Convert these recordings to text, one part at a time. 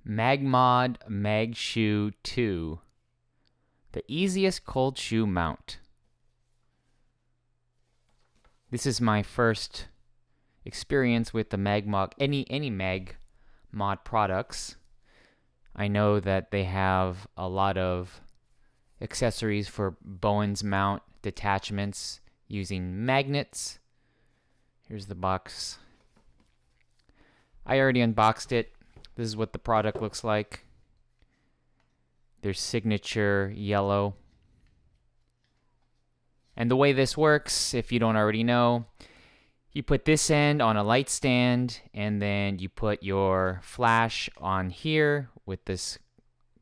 Magmod Magshoe 2. The easiest cold shoe mount. This is my first experience with the Magmod, any Magmod products. I know that they have a lot of accessories for Bowen's mount detachments using magnets. Here's the box. I already unboxed it. This is what the product looks like. Their signature yellow. And the way this works, if you don't already know, you put this end on a light stand, and then you put your flash on here with this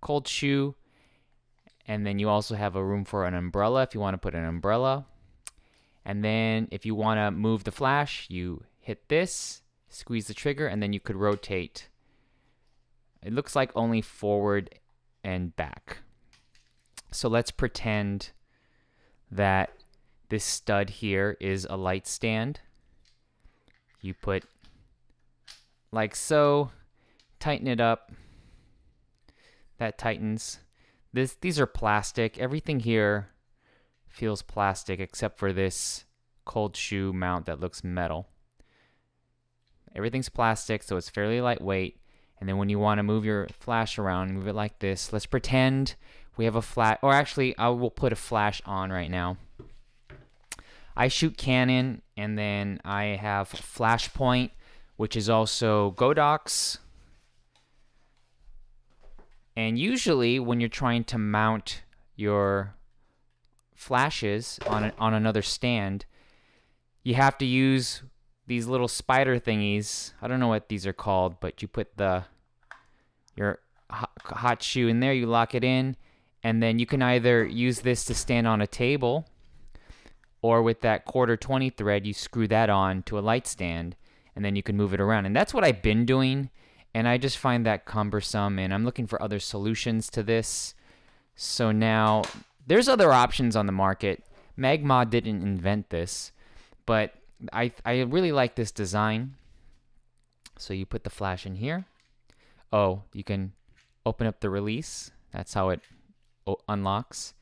cold shoe. And then you also have a room for an umbrella if you want to put an umbrella. And then if you want to move the flash, you hit this, squeeze the trigger, and then you could rotate. It looks like only forward and back. So let's pretend that this stud here is a light stand. You put like so, tighten it up. That tightens. These are plastic. Everything here feels plastic except for this cold shoe mount that looks metal. Everything's plastic, so it's fairly lightweight. And then when you want to move your flash around, move it like this. Let's pretend we have a flash, or actually I will put a flash on right now. I shoot Canon, and then I have Flashpoint, which is also Godox. And usually when you're trying to mount your flashes on another stand, you have to use these little spider thingies. I don't know what these are called, but you put your hot shoe in there, you lock it in, and then you can either use this to stand on a table, or with that 1/4 thread, you screw that on to a light stand, and then you can move it around. And that's what I've been doing, and I just find that cumbersome, and I'm looking for other solutions to this. So now, there's other options on the market. Magmod didn't invent this, but I really like this design. So you put the flash in here. Oh, you can open up the release. That's how it unlocks.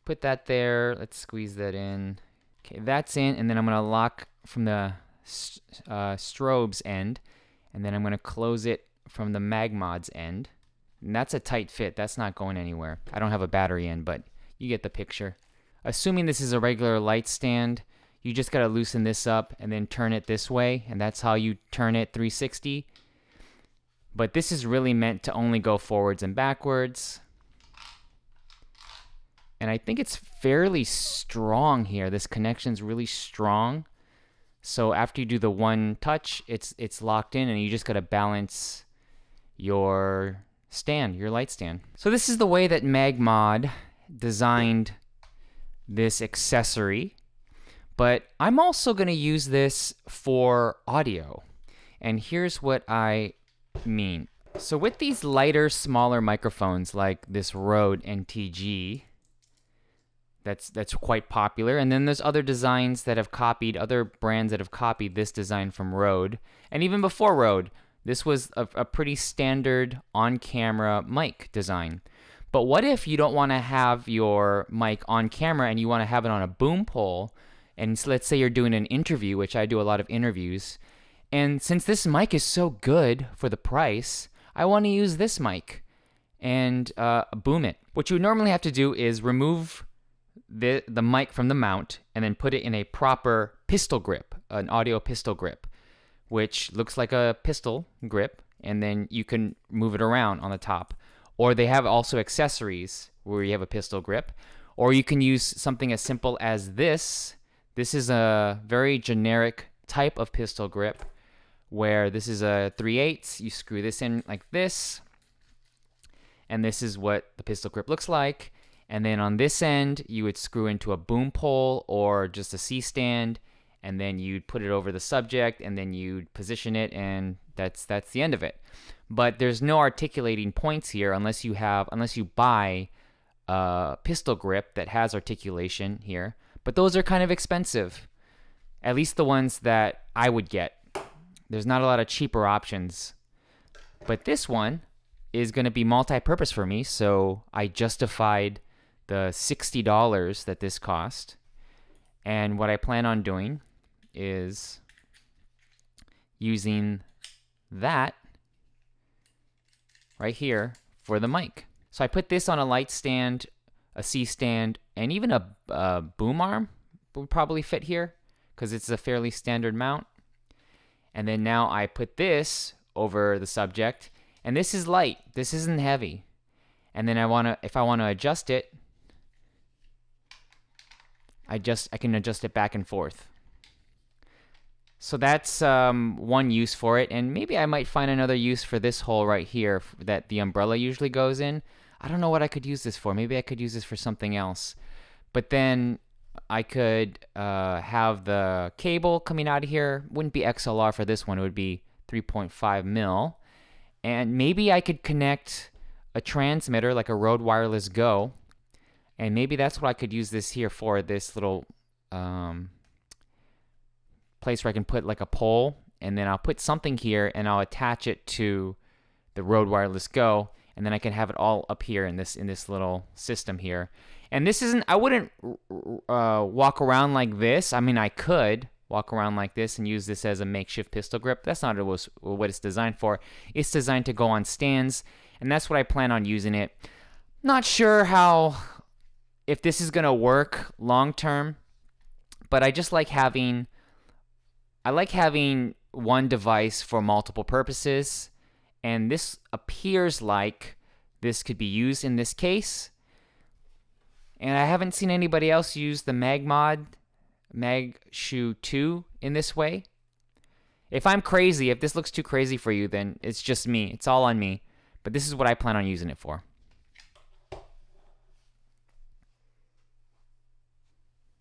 Put that there. Let's squeeze that in. Okay, that's in, and then I'm going to lock from the strobe's end, and then I'm going to close it from the Magmod's end. And that's a tight fit. That's not going anywhere. I don't have a battery in, but you get the picture. Assuming this is a regular light stand, you just got to loosen this up and then turn it this way, and that's how you turn it 360. But this is really meant to only go forwards and backwards. And I think it's fairly strong here. This connection's really strong. So after you do the one touch, it's locked in, and you just got to balance your stand, your light stand. So this is the way that Magmod designed this accessory. But I'm also going to use this for audio. And here's what I mean. So with these lighter, smaller microphones like this Rode NTG, that's quite popular. And then there's other designs that have copied, other brands that have copied this design from Rode. And even before Rode, this was a pretty standard on-camera mic design. But what if you don't want to have your mic on camera and you want to have it on a boom pole? And so let's say you're doing an interview, which I do a lot of interviews. And since this mic is so good for the price, I want to use this mic and boom it. What you would normally have to do is remove the mic from the mount and then put it in a proper pistol grip, an audio pistol grip, which looks like a pistol grip, and then you can move it around on the top. Or they have also accessories where you have a pistol grip, or you can use something as simple as this. This is a very generic type of pistol grip where this is a 3/8. You screw this in like this, and this is what the pistol grip looks like. And then on this end, you would screw into a boom pole or just a C-stand, and then you'd put it over the subject, and then you'd position it, and that's the end of it. But there's no articulating points here unless you buy a pistol grip that has articulation here. But those are kind of expensive, at least the ones that I would get. There's not a lot of cheaper options. But this one is going to be multi-purpose for me, so I justified the $60 that this cost. And what I plan on doing is using that right here for the mic. So I put this on a light stand, a C stand, and even a boom arm would probably fit here because it's a fairly standard mount. And then now I put this over the subject, and this is light. This isn't heavy. And then if I want to adjust it, I can adjust it back and forth. So that's one use for it, and maybe I might find another use for this hole right here that the umbrella usually goes in. I don't know what I could use this for. Maybe I could use this for something else. But then I could have the cable coming out of here. Wouldn't be XLR for this one. It would be 3.5 mil. And maybe I could connect a transmitter like a Rode Wireless Go. And maybe that's what I could use this here for, this little place where I can put like a pole, and then I'll put something here and I'll attach it to the Rode Wireless Go, and then I can have it all up here in this little system here. And this isn't, I wouldn't walk around like this. I mean, I could walk around like this and use this as a makeshift pistol grip. That's not what it's designed for. It's designed to go on stands, and that's what I plan on using it. Not sure if this is gonna work long term, but I just like having one device for multiple purposes, and this appears like this could be used in this case. And I haven't seen anybody else use the Magmod Magshoe 2 in this way. If I'm crazy, if this looks too crazy for you, then it's just me. It's all on me. But this is what I plan on using it for.